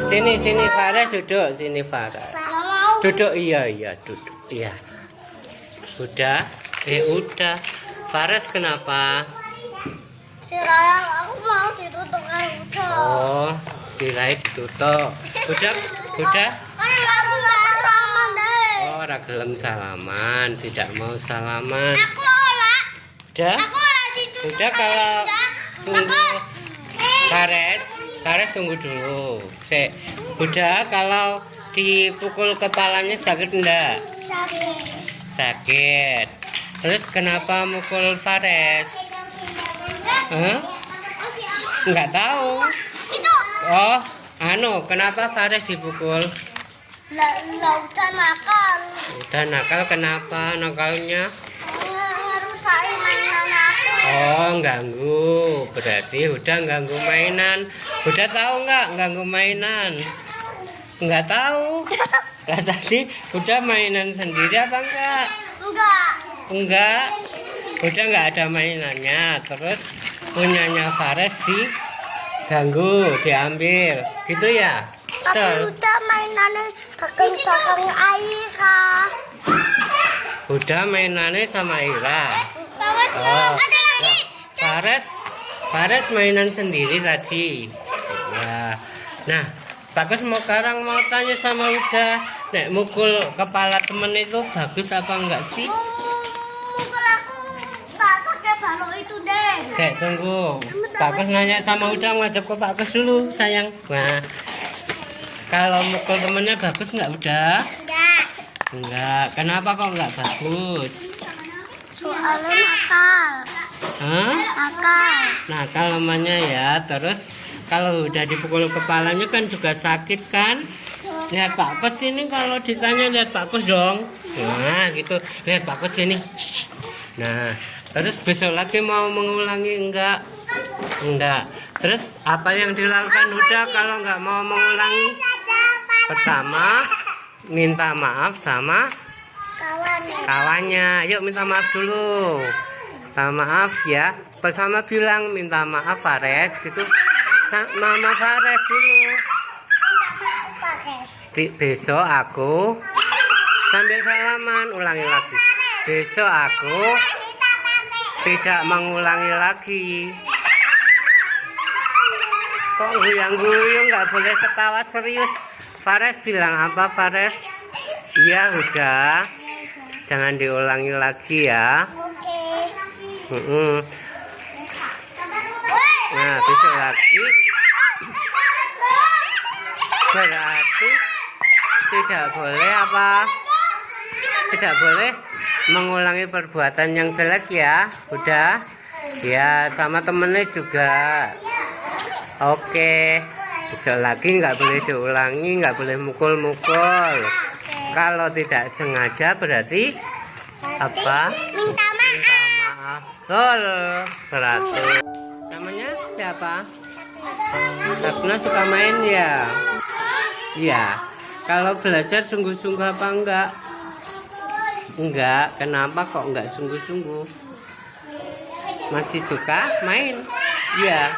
Sini Fares duduk, sini Fares. Duduk, iya duduk, iya. Udah, udah. Fares kenapa? Siraya, aku mau ditutup udah. Oh, kirain ditutup. Udah. Kan aku nggak salaman deh. Oh, ora gelem salaman, tidak mau salaman. Aku olah. Udah. Aku olah ditutup. Udah kalau tunggu Fares tunggu dulu. Udah kalau dipukul kepalanya sakit enggak? Sakit. Terus kenapa mukul Fares? Enggak tahu. Itu. Oh, kenapa Fares dipukul? Lah udah nakal. Udah nakal, kenapa nakalnya? Ngerusakin mainan aku. Oh, ganggu. Berarti udah ganggu mainan. Udah tahu nggak ganggu mainan? Nggak tahu. Lah tadi udah mainan sendiri apa enggak? Enggak. Udah nggak ada mainannya. Terus punyanya Fares diganggu, diambil. Gitu ya? Tapi udah mainannya bakang air kak. Udah mainannya sama Ira. Oh, ada lagi. Fares mainan sendiri tadi. Ya. Nah, Bagus sekarang mau tanya sama Uda, nek mukul kepala temen itu bagus apa enggak sih? Kalau aku tak pakai balok itu deh. Tunggu. Bagus nanya sama Uda, ngadep ke Bagus dulu, sayang. Nah, kalau mukul temennya bagus nggak Uda? Enggak. Kenapa kok nggak bagus? Soalnya nakal. Hah? Nakal. Nakal namanya ya. Terus kalau udah dipukul kepalanya kan juga sakit kan? Lihat Pak Kus ini, kalau ditanya lihat Pak Kus dong. Nah gitu, lihat Pak Kus ini. Nah terus besok lagi mau mengulangi enggak? Enggak. Terus apa yang dilakukan udah kalau nggak mau mengulangi? Pertama minta maaf sama kawannya. Yuk minta maaf dulu. Minta maaf ya. Bersama bilang minta maaf Fares gitu. Mama Fares dulu. Besok aku sambil salaman ulangi lagi. Besok aku tidak mengulangi lagi. Kok guyang-guyung, nggak boleh ketawa serius. Fares bilang apa Fares? Iya udah. Jangan diulangi lagi ya. Nah besok lagi berarti tidak boleh apa? Tidak boleh mengulangi perbuatan yang jelek ya. Udah ya, sama temennya juga. Oke, besok lagi nggak boleh diulangi, nggak boleh mukul-mukul. Kalau tidak sengaja berarti apa? Minta maaf. Betul, 100. Namanya siapa? Sapna suka main ya? Iya. Kalau belajar sungguh-sungguh apa enggak? Enggak. Kenapa kok enggak sungguh-sungguh? Masih suka main? Iya.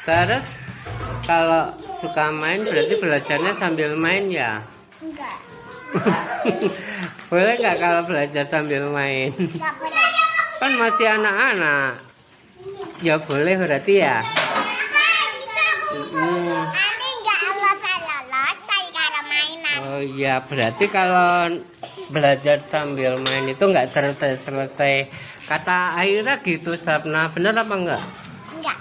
Terus kalau suka main berarti belajarnya sambil main ya? Enggak. Boleh nggak kalau belajar sambil main? Enggak boleh. Kan masih anak-anak. Ya boleh berarti ya. Nanti enggak selesai karena mainan. Oh iya, berarti kalau belajar sambil main itu nggak selesai. Kata Aira gitu, Sapna. Bener apa enggak? Enggak.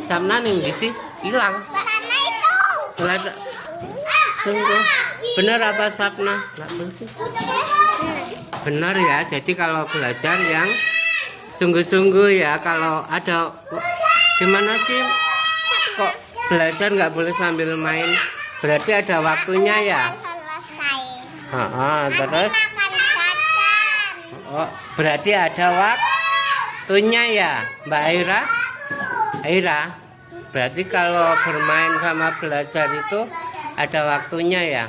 Sapna nih di sih hilang. Sana itu. Tunggu. Bener apa Sapna? Bener ya. Jadi kalau belajar yang sungguh-sungguh ya. Kalau ada gimana sih? Kok belajar nggak boleh sambil main? Berarti ada waktunya ya. Terus berarti ada waktunya ya, Mbak Aira. Berarti kalau bermain sama belajar itu ada waktunya ya.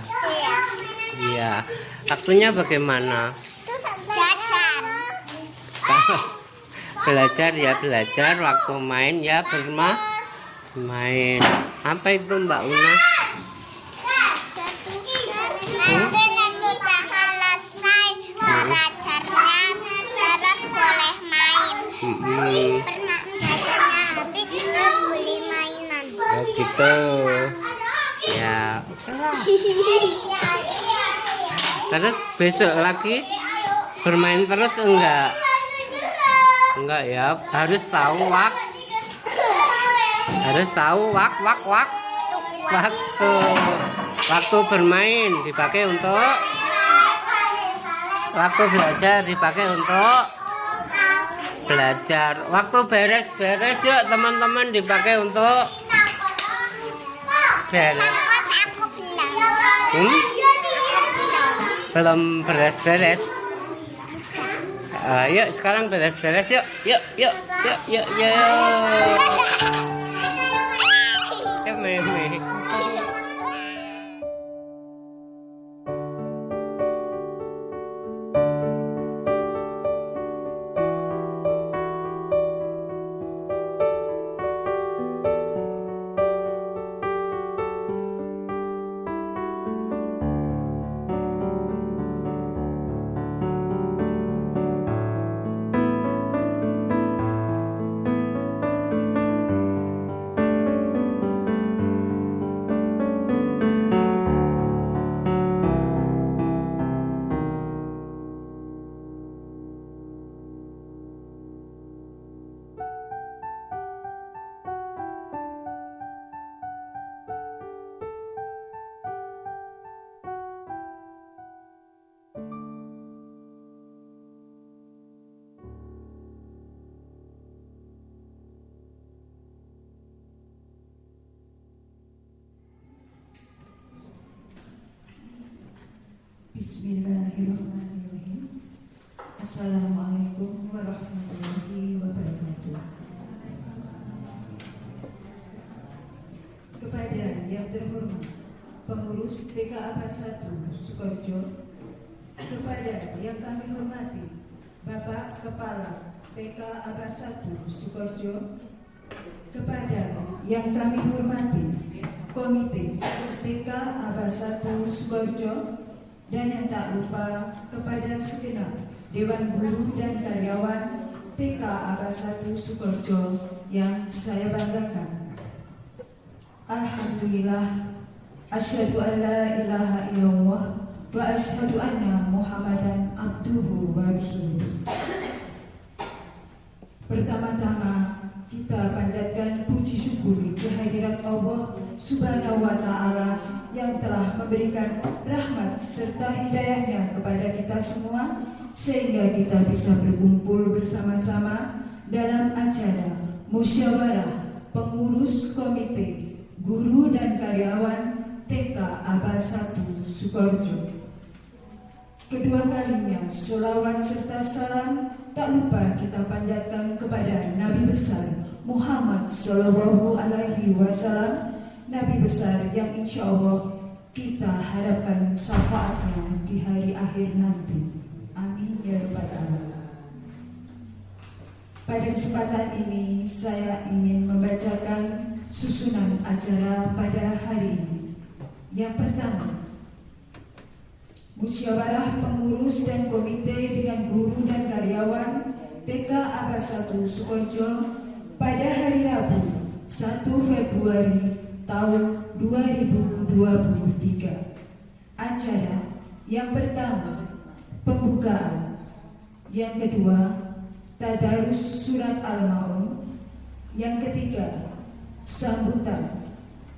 Iya. Waktunya bagaimana? Jajan. Belajar ya belajar, waktu main ya bermain. Apa itu Mbak Una? Nanti sudah selesai belajarnya, terus boleh main. Belajarnya habis, terus beli mainan. Oh gitu. Ya. Terus besok lagi bermain terus enggak? Enggak ya, harus tahu waktu bermain dipakai untuk waktu belajar dipakai untuk belajar, waktu beres-beres yuk teman-teman dipakai untuk beres. Belum beres-beres. Yuk sekarang beres-beres yuk. Yuk. Meme. Bismillahirrahmanirrahim. Assalamualaikum warahmatullahi wabarakatuh. Kepada yang terhormat pengurus TK Abad 1 Sukoharjo, kepada yang kami hormati Bapak Kepala TK Abad 1 Sukoharjo, kepada yang kami hormati Komite TK Abad 1 Sukoharjo, dan yang tak lupa kepada segenap Dewan Guru dan Karyawan TK Abad 1 Sukoharjo yang saya banggakan. Alhamdulillah, asyhadu an la ilaha illallah wa asyhadu anna Muhammadan abduhu wa rasuluh. Pertama-tama kita panjatkan puji syukur kehadirat Allah Subhanahu wa Ta'ala yang telah memberikan rahmat serta hidayahnya kepada kita semua, sehingga kita bisa berkumpul bersama-sama dalam acara musyawarah pengurus komite guru dan karyawan TK Abad 1 Sukoharjo. Kedua kalinya sholawat serta salam tak lupa kita panjatkan kepada Nabi besar Muhammad Sallallahu Alaihi Wasallam, Nabi besar yang insya Allah kita harapkan syafaatnya di hari akhir nanti. Amin ya rabbal alamin. Pada kesempatan ini saya ingin membacakan susunan acara pada hari ini. Yang pertama, musyawarah pengurus dan komite dengan guru dan karyawan TK Abad 1 Sukoharjo pada hari Rabu 1 Februari tahun 2023. Acara yang pertama pembukaan, yang kedua tadarus surat Al-Maun, yang ketiga sambutan.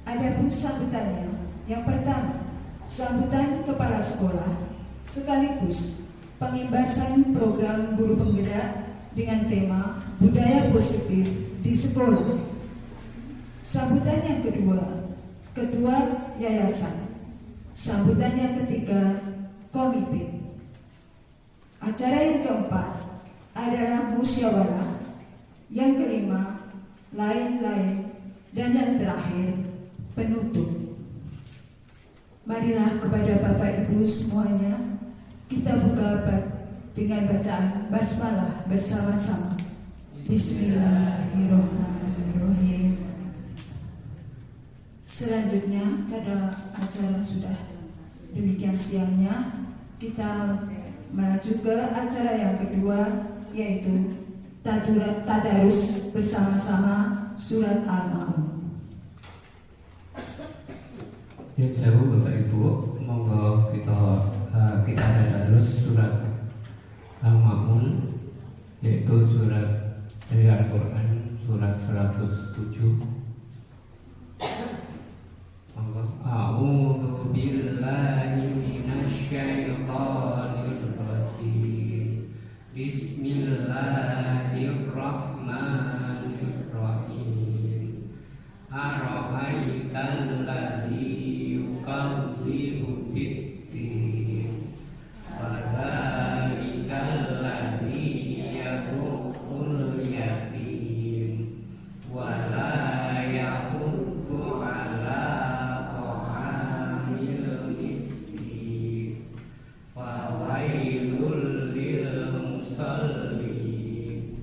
Adapun sambutannya, yang pertama sambutan kepala sekolah sekaligus pengimbasan program guru penggerak dengan tema budaya positif di sekolah. Sambutan yang kedua, ketua yayasan. Sambutan yang ketiga, komite. Acara yang keempat adalah musyawarah. Yang kelima, lain-lain. Dan yang terakhir, penutup. Marilah kepada Bapak Ibu semuanya, kita buka dengan bacaan basmalah bersama-sama. Bismillahirrahmanirrahim. Selanjutnya, karena acara sudah demikian siangnya, kita melaju ke acara yang kedua, yaitu tadarus bersama-sama surat Al-Ma'un. Yang jauh Bapak Ibu, monggo kita tadarus surat Al-Ma'un, yaitu surat dari Al-Quran, surat 107. A'udzu billahi minasy syaithanir rajim. Bismillahirrahmanirrahim. Ara'aital ladzi yukadzibu bid-din. Fadzalikal ladzi yad'ul yatim wa la yahuddu 'ala ta'amil miskin. Fawailul lil musallin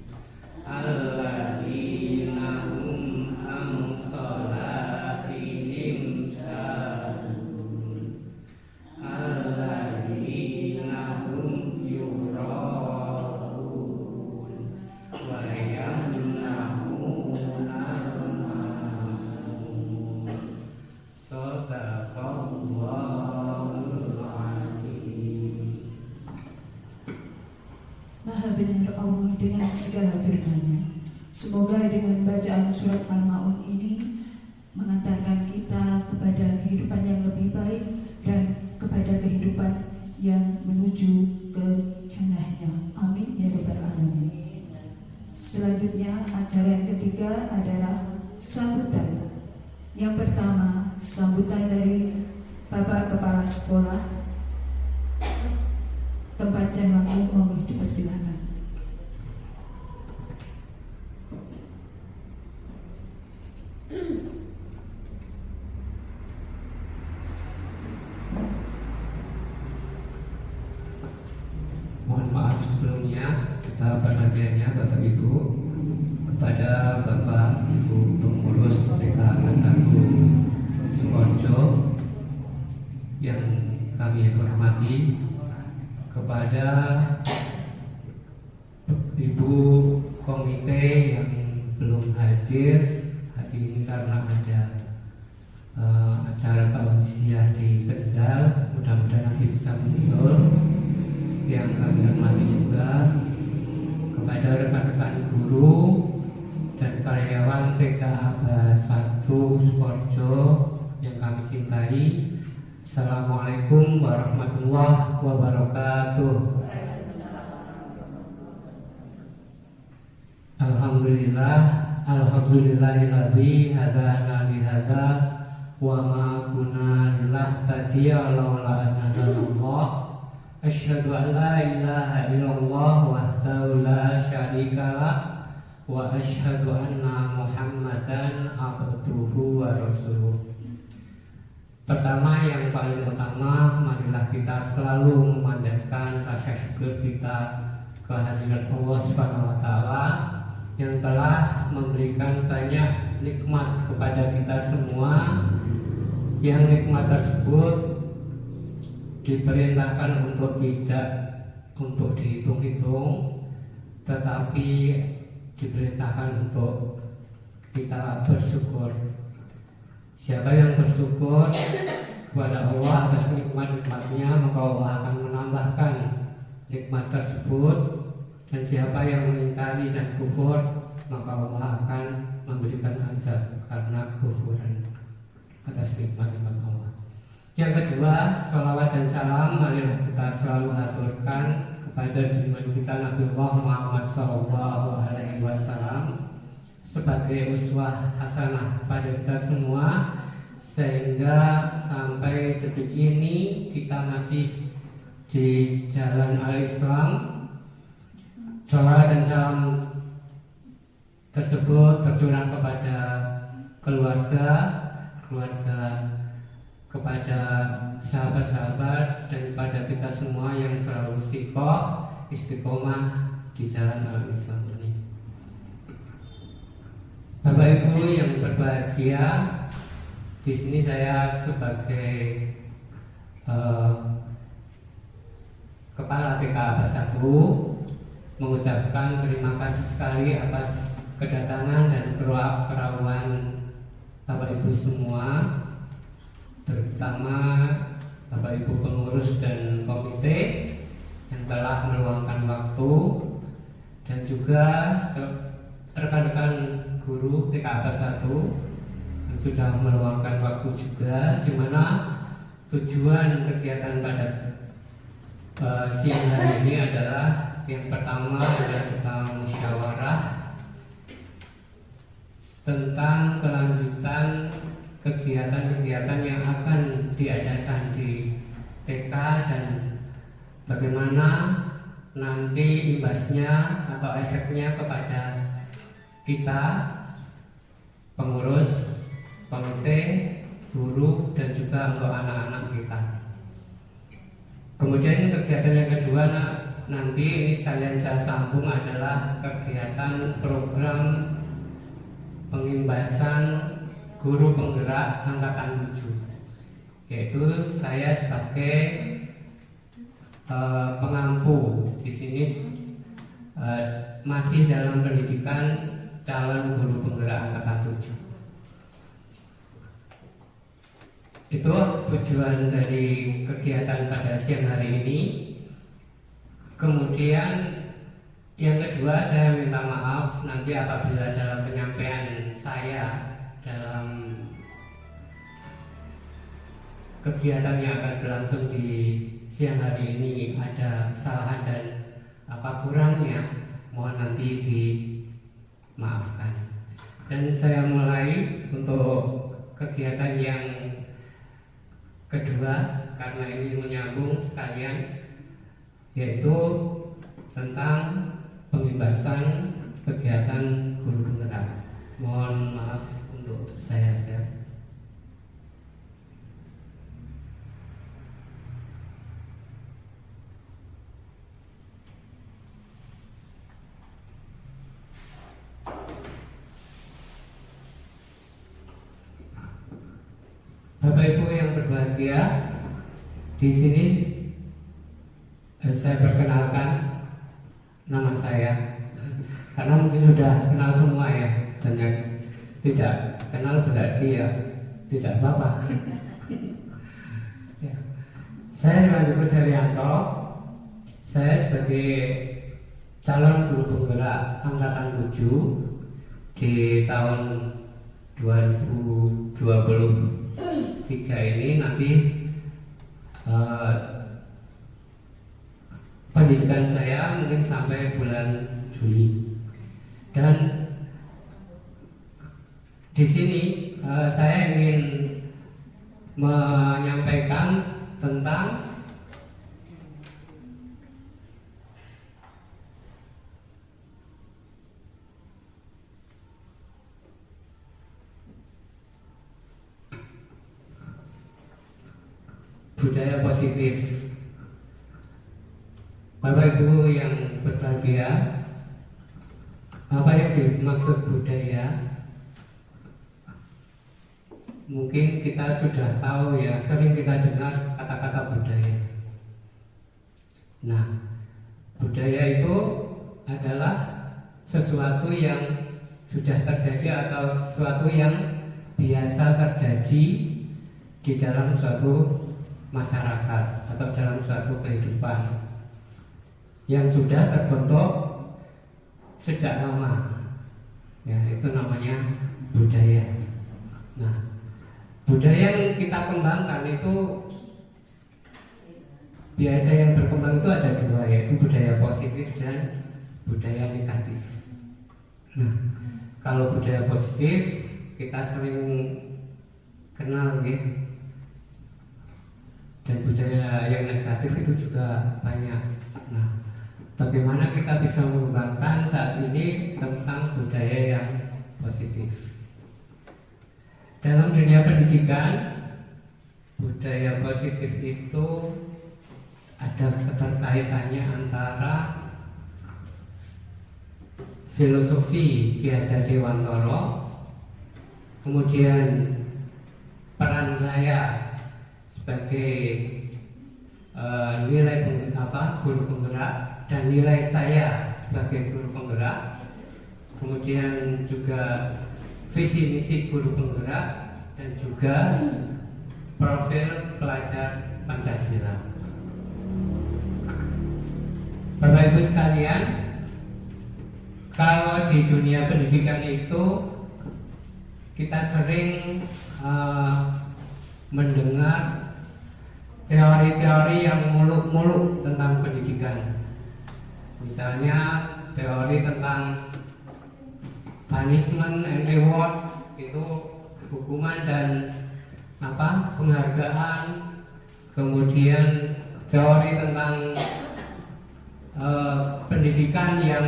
alladzina hum an salatihim sahun alladzina hum yura'un wa yamna'una al-ma'un. Shadaqallahul azim. Maha benar Allah dengan segala firman-Nya. Semoga dengan bacaan surat Al-Ma'un ini mengantarkan kita kepada kehidupan yang lebih baik dan kepada kehidupan yang menuju ke jannah-Nya. Amin ya rabbal alamin. Selanjutnya, acara yang ketiga adalah sambutan. Yang pertama, sambutan dari Bapak Kepala Sekolah. Tempat dan waktu mohon dipersilakan. Mohon maaf sebelumnya, kita perhatiannya Bapak Ibu kepada Bapak Ibu pengurus TK 1 Sukoharjo yang kami hormati, kepada Ibu komite yang belum hadir hari ini karena ada acara tausiah di Kendal, mudah-mudahan nanti bisa muncul. Yang kami hormati juga kepada rekan-rekan guru dan karyawan TK 1 Sukoharjo yang kami cintai. Assalamualaikum warahmatullahi wabarakatuh. Alhamdulillahilladzi hadana li hadza wa ma kunna linahtadiya laula an hadanallah. Asyhadu an la ilaha illallah wahdahu la syarikalah wa asyhadu anna Muhammadan abduhu wa rasuluh. Pertama, yang paling utama, marilah kita selalu memanjatkan rasa syukur kita kehadiran Allah Subhanahu wa taala yang telah memberikan banyak nikmat kepada kita semua, yang nikmat tersebut diperintahkan untuk dihitung-hitung, tetapi diperintahkan untuk kita bersyukur. Siapa yang bersyukur kepada Allah atas nikmat-nikmatnya, maka Allah akan menambahkan nikmat tersebut. Dan siapa yang mengingkari dan kufur, maka Allah akan memberikan azab karena kufuran atas nikmat-nikmat Allah. Yang kedua, sholawat dan salam marilah kita selalu haturkan kepada junjungan kita Nabi Muhammad SAW sebagai uswah hasanah pada kita semua, sehingga sampai detik ini kita masih di jalan al-Islam. Sholawat dan salam tersebut tercurah kepada keluarga, kepada sahabat-sahabat, dan kepada kita semua yang selalu istiqomah di jalan al-Islam ini. Bapak Ibu yang berbahagia, Di sini saya sebagai Kepala TK Abas 1 mengucapkan terima kasih sekali atas kedatangan dan kerawuhan Bapak Ibu semua, terutama Bapak Ibu pengurus dan komite yang telah meluangkan waktu, dan juga rekan-rekan guru TK Abas 1 yang sudah meluangkan waktu juga, di mana tujuan kegiatan pada siang hari ini adalah yang pertama adalah kita musyawarah tentang kelanjutan kegiatan-kegiatan yang akan diadakan di TK dan bagaimana nanti imbasnya atau efeknya kepada kita pengurus, komite, guru, dan juga untuk anak-anak kita. Kemudian kegiatan yang kedua nanti ini sekalian saya sambung adalah kegiatan program pengimbasan guru penggerak angkatan 7, yaitu saya sebagai pengampu di sini masih dalam pendidikan calon guru penggerak angkatan 7. Itu tujuan dari kegiatan pada siang hari ini. Kemudian yang kedua, saya minta maaf nanti apabila dalam penyampaian saya dalam kegiatan yang akan berlangsung di siang hari ini ada kesalahan dan apa kurangnya, mohon nanti dimaafkan. Dan saya mulai untuk kegiatan yang kedua karena ini menyambung sekalian, yaitu tentang pengimbasan kegiatan guru penggerak. Mohon maaf untuk saya share. Bapak Ibu yang berbahagia, di sini saya perkenalkan nama saya, karena mungkin sudah kenal semua ya, dan yang tidak kenal berarti ya tidak apa-apa. Ya. Saya Suwandikus Herianto, saya sebagai calon guru penggerak angkatan 7 di tahun 2023 ini nanti pendidikan saya mungkin sampai bulan Juli. Dan di sini saya ingin menyampaikan tentang budaya positif. Bapak Ibu yang berbahagia, apa yang dimaksud budaya? Mungkin kita sudah tahu ya, sering kita dengar kata-kata budaya. Nah, budaya itu adalah sesuatu yang sudah terjadi atau sesuatu yang biasa terjadi di dalam suatu masyarakat atau dalam suatu kehidupan yang sudah terbentuk sejak lama, ya itu namanya budaya. Nah, budaya yang kita kembangkan itu biasa yang berkembang itu ada dua, yaitu budaya positif dan budaya negatif. Nah, kalau budaya positif kita sering kenal ya, dan budaya yang negatif itu juga banyak. Nah, bagaimana kita bisa mengembangkan saat ini tentang budaya yang positif? Dalam dunia pendidikan, budaya positif itu ada keterkaitannya antara filosofi Ki Hajar Dewantara, kemudian saya sebagai nilai guru penggerak dan nilai saya sebagai guru penggerak, kemudian juga visi misi guru penggerak dan juga profil pelajar Pancasila. Bapak Ibu sekalian, kalau di dunia pendidikan itu kita sering mendengar teori-teori yang muluk-muluk tentang pendidikan. Misalnya teori tentang punishment and reward, itu hukuman dan penghargaan. Kemudian teori tentang pendidikan yang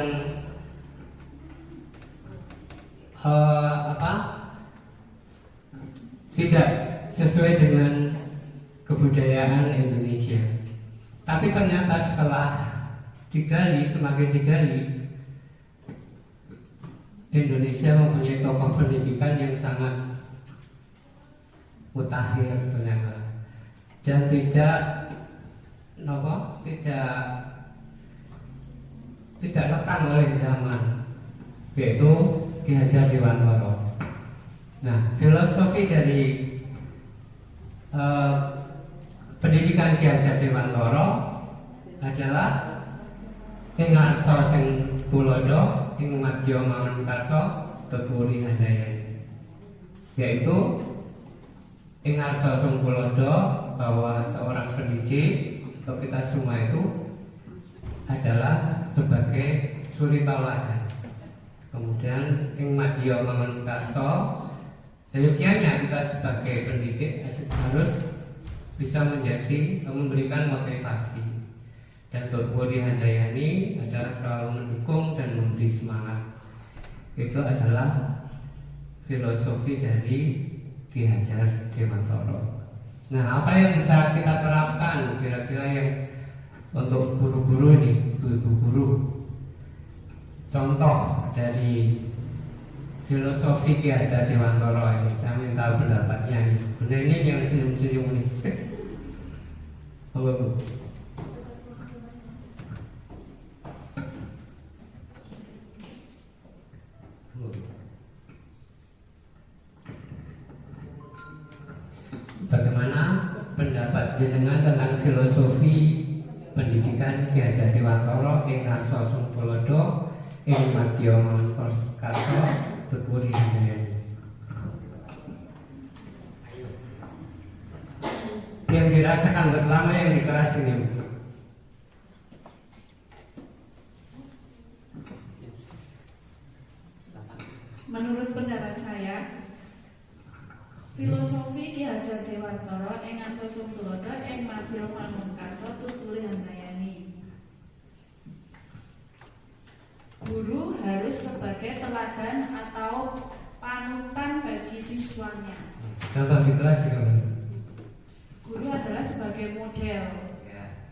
tidak sesuai dengan kebudayaan Indonesia. Tapi ternyata setelah digali, semakin digali, Indonesia mempunyai tokoh pendidikan yang sangat mutakhir ternyata, dan tidak lekang oleh zaman, yaitu Ki Hajar Dewantara. Nah, filosofi dari pendidikan Ki Hajar Dewantara adalah ing arsa sing tulodo, ing madya mangun karsa tuturi handayani, yaitu ing arsa sing tulodo, bahwa seorang pendidik atau kita semua itu adalah sebagai suri tauladan. Kemudian ing madya mangun karsa, seyogianya kita sebagai pendidik harus bisa memberikan motivasi. Dan Tutwuri Handayani adalah selalu mendukung dan memberi semangat. Itu adalah filosofi dari Ki Hajar Dewantara. Nah, apa yang bisa kita terapkan kira-kira yang untuk guru-guru ini, ibu guru? Contoh dari filosofi Ki Hajar Dewantara ini, saya minta pendapatnya ini. Bunda ini yang senyum-senyum nih. Bu. Bagaimana pendapat jenengan tentang filosofi pendidikan Ki Hajar Dewantara ing arsa sung tulodo, ing madya mangun karsa tutwuri handayani? Yang dirasakan bersama, yang dikeras ini. Menurut pendapat saya, filosofi Ki Hajar Dewantara ing arsa sung tulodo, ing madya mangun karsa tutwuri handayani. Guru harus sebagai teladan atau panutan bagi siswanya. Contoh di kelas juga. Guru adalah sebagai model,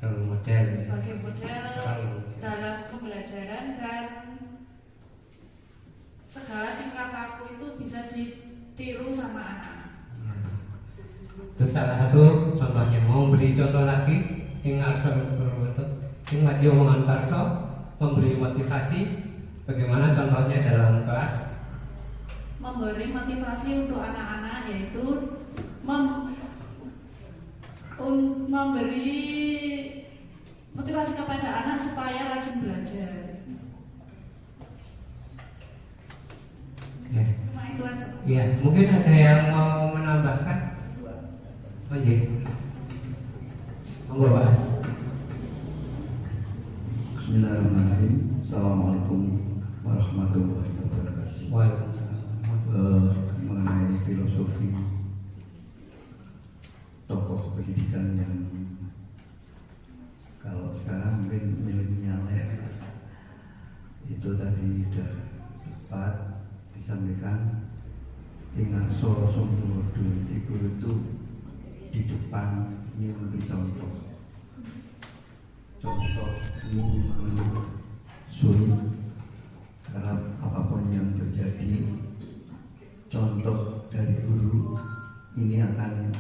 sebagai model dalam pembelajaran, dan segala tingkah laku itu bisa ditiru sama anak. Itu salah satu contohnya. Mau beri contoh lagi? Ing arsa ing madya mangun karsa, memberi motivasi. Bagaimana contohnya dalam kelas? Memberi motivasi untuk anak-anak, yaitu memberi motivasi kepada anak supaya rajin belajar. Ya. Cuma itu aja. Ya, mungkin ada yang mau menambahkan? Manjir. Monggo, Mas. Bismillahirrahmanirrahim. Assalamualaikum warahmatullahi wabarakatuh. Waalaikumsalam. Mengenai filosofi tokoh pendidikan yang kalau sekarang mungkin milenial ya, itu tadi sudah tepat disampaikan. Ingat sosok guru itu di depan ini memberi contoh ini memang sulit, karena apapun yang terjadi contoh dari guru ini akan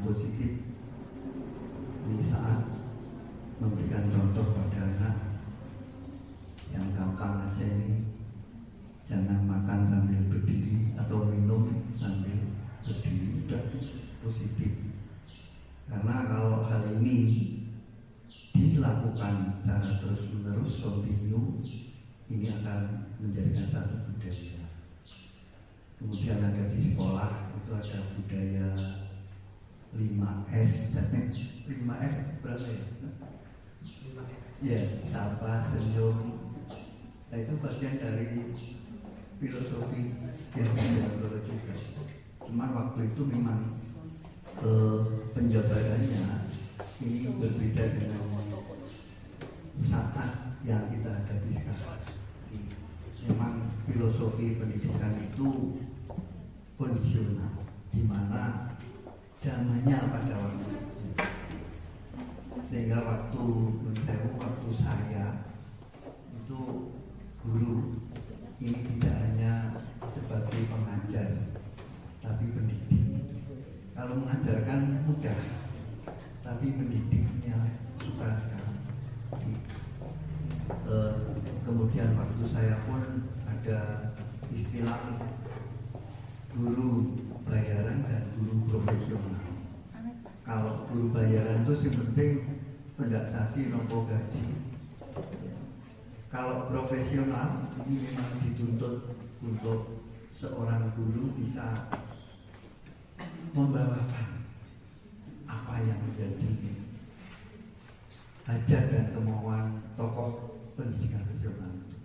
positif ini saat memberikan contoh pada anak yang gampang aja ini, jangan makan sambil berdiri atau minum sambil berdiri, sudah positif. Karena kalau hal ini dilakukan secara terus menerus continue, ini akan menjadikan satu budaya. Kemudian ada di sekolah itu ada budaya 5S. 5S berapa ya? Ya, sapa, senyum. Nah, itu bagian dari filosofi yang saya belajar juga. Cuman waktu itu memang penjabarannya ini berbeda dengan saat yang kita hadapi sekarang. Jadi, memang filosofi pendidikan itu kondisional, di mana zamannya pada waktu itu, sehingga waktu saya itu guru ini tidak hanya sebagai pengajar tapi pendidik. Kalau mengajarkan mudah, tapi mendidiknya sukar sekali. Kemudian waktu saya pun ada istilah guru bayaran dan guru profesional. Kalau guru bayaran itu yang penting pendaksasi nomor gaji. Kalau profesional ini memang dituntut untuk seorang guru bisa membawakan apa yang menjadi hajat dan kemauan tokoh pendidikan nasional itu.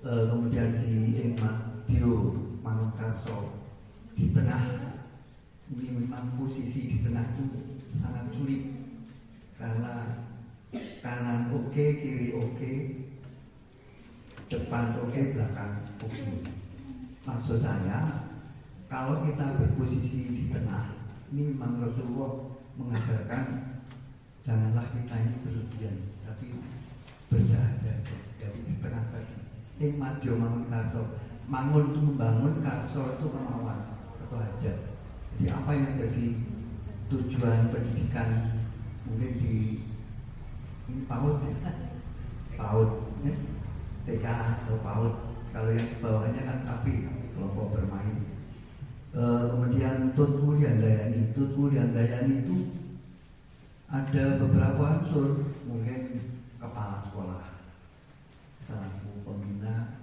Kemudian di Madio Mangunkarso di tengah, ini memang posisi di tengah itu sangat sulit karena kanan oke, kiri oke, depan oke, belakang oke. Maksud saya, kalau kita berposisi di tengah, ini memang Rasulullah mengajarkan janganlah kita ini berlebihan, tapi bersahaja. Jadi di tengah tadi. Madio Mangun Karso, mangun itu membangun, karso itu kemauan atau hajat. Jadi apa yang jadi tujuan pendidikan mungkin di ini PAUD ya, PAUD ya, TK atau PAUD. Kalau yang di bawahnya kan tapi kelompok bermain. Kemudian Tutwul Yandayani itu ada beberapa unsur, mungkin kepala sekolah selaku pembina,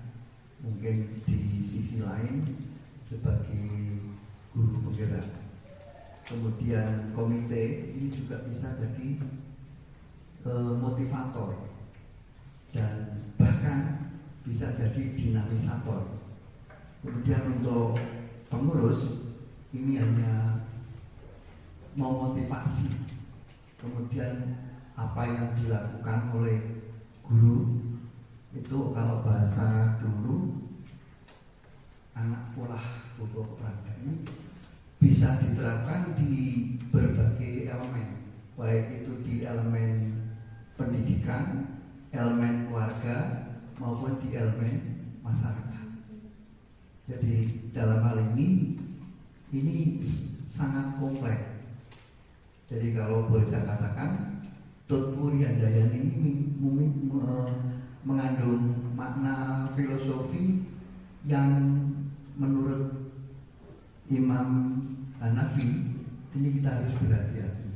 mungkin di sisi lain sebagai guru penggerak. Kemudian komite ini juga bisa jadi motivator dan bahkan bisa jadi dinamisator. Kemudian untuk pengurus ini hanya memotivasi. Kemudian apa yang dilakukan oleh guru itu kalau bahasa dulu anak polah bobo peranda ini bisa diterapkan di berbagai elemen, baik itu di elemen pendidikan, elemen warga maupun di elemen masyarakat. Jadi dalam hal ini sangat kompleks. Jadi kalau boleh saya katakan, Tutwul Yandayani ini mungkin mengandung makna filosofi yang menurut Imam Hanafi ini kita harus berhati-hati.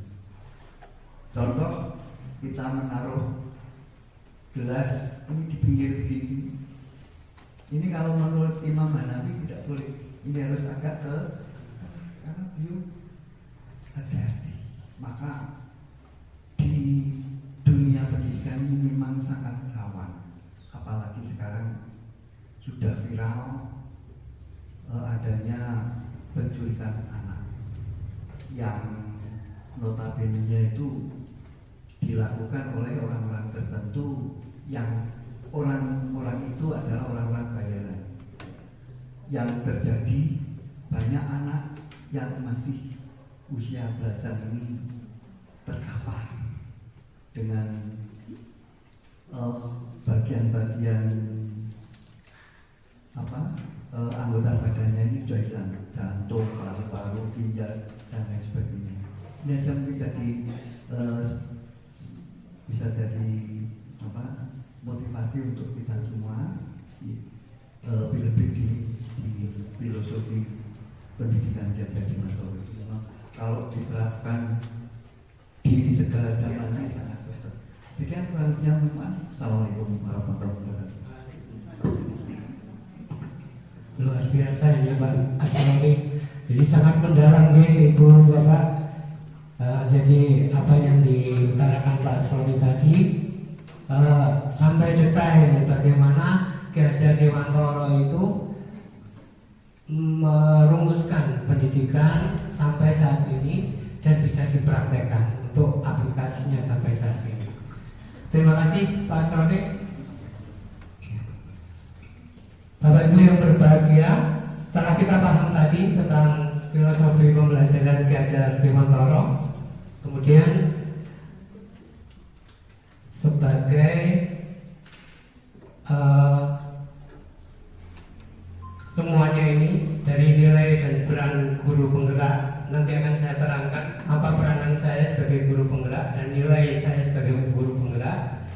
Contoh, kita menaruh gelas ini di pinggir begini. Ini kalau menurut Imam Hanafi tidak boleh. Ini harus agak ke karena beliau hati-hati. Maka di dunia pendidikan ini memang sangat rawan. Apalagi sekarang sudah viral adanya penculikan anak yang notabene-nya itu dilakukan oleh orang-orang tertentu yang orang-orang itu adalah orang-orang bayaran. Yang terjadi banyak anak yang masih usia belasan ini terkapar dengan bagian-bagian anggota badannya ini sudah hilang, jantung, paru-paru, ginjal dan lain sebagainya. Ini mungkin jadi bisa jadi motivasi untuk kita semua lebih-lebih di filosofi pendidikan Ki Hajar Dewantara itu memang kalau diterapkan di segala zaman ini sangat cocok. Sekian kurang lebihnya, mohon maaf. Assalamualaikum warahmatullahi wabarakatuh. Luar biasa ini Pak Asrori, jadi sangat mendalam ya Ibu Bapak. Jadi apa yang diutarakan Pak Asrori tadi sampai detail bagaimana Ki Hajar Dewantara itu merumuskan pendidikan sampai saat ini dan bisa dipraktekkan untuk aplikasinya sampai saat ini. Terima kasih Pak Asrori. Bapak Ibu yang berbahagia, setelah kita paham tadi tentang filosofi pembelajaran Ki Hajar Dewantara, kemudian sebagai semuanya ini dari nilai dan peran guru penggerak, nanti akan saya terangkan apa peranan saya sebagai guru penggerak dan nilai saya sebagai guru penggerak.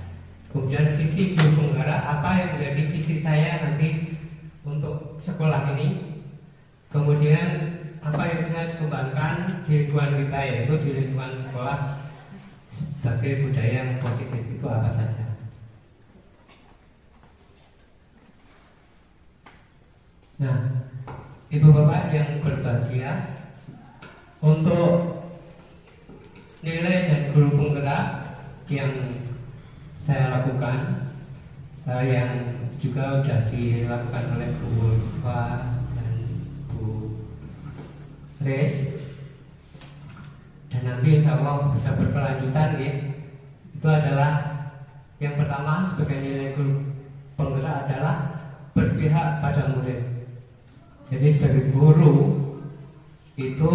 Kemudian visi guru penggerak, apa yang menjadi visi saya nanti untuk sekolah ini. Kemudian apa yang bisa dikembangkan di lingkungan kita, yaitu di lingkungan sekolah sebagai budaya yang positif itu apa saja. Nah, Ibu Bapak yang berbahagia, untuk nilai dan guru penggerak yang saya lakukan, yang juga sudah dilakukan oleh Bu Ulfa dan Bu Res, dan nanti insya Allah bisa berkelanjutan ya. Itu adalah yang pertama, sebagai nilai guru penggerak adalah berpihak pada murid. Jadi sebagai guru itu